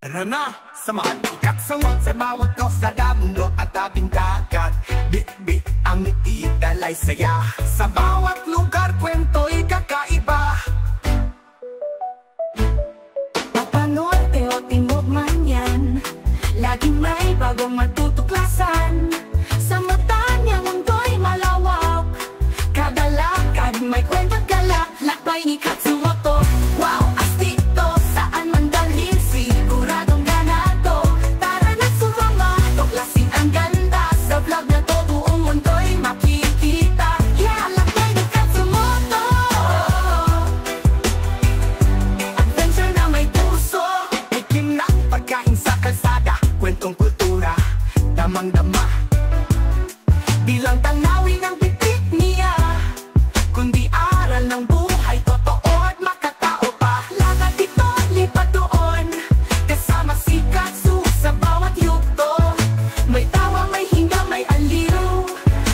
Tara na, samahan ikaksangot sa bawat kalsada, mundo at tabing dagat. Bit-bit ang italay saya, sa bawat lugar kwento'y kakaiba. Papanorte o timog man yan, laging may bagong matutuklasan. Sa mata niya mundo'y malawak, kada lakad may kwentong galak. Lakbay ni Katsumoto, wow, astig to, saan man dalhin siguradong ganado. Tara na sumama, tuklasin ang ganda, sa vlog na to buong mundo'y makikita. Yeah, lakbay ni Katsumoto, adventure na may puso. Ikim na pagkain sa kalsada, kwentong kultura, damang-dama. Bilang tanawin ang bitik niya, kundi aral ng buhay, totoo at makatao pa. Lakad dito, lipat doon, kasama si Katsu sa bawat yugto. May tawa, may hinga, may aliw,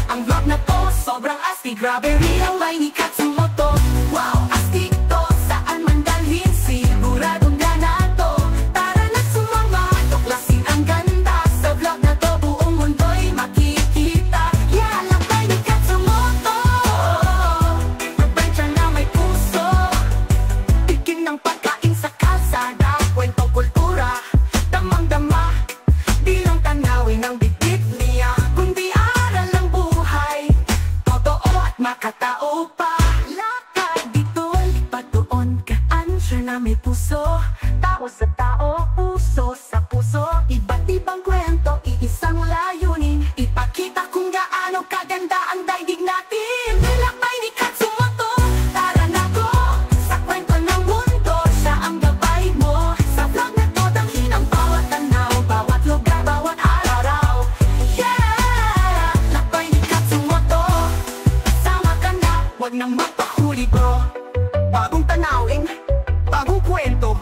ang vlog na to sobrang astig. Grabe real, may ni Katsumoto, wow, astig to, saan man dalhin siguradong ganado. Tara na sumama, tuklasin ang ganda, sa vlog na to buong mundo'y makikita. Yeah, lakbay ni Katsumoto, adventure na may puso. Tikim ng pagkain sa kalsada, kwentong kultura, damang-dama. Di lang tanawin ang bibig niya, kundi aral ng buhay, totoo at makatao pa. Lakad dito, lipat doon, ka-answer na may puso. Tao sa tao, puso sa puso, iba't ibang kwento, iisang layunin, ipakita kung gaano kaganda ang daigdig natin. Lakbay ni Katsumoto, tara na go, sa kwento ng mundo, siya ang gabay mo. Sa vlog na to, damhin ang bawat tanaw, bawat lugar, bawat araw. Yeah, lakbay ni Katsumoto, sama ka na, wag nang magpahuli bro. Bagong tanawin, bagong kwento,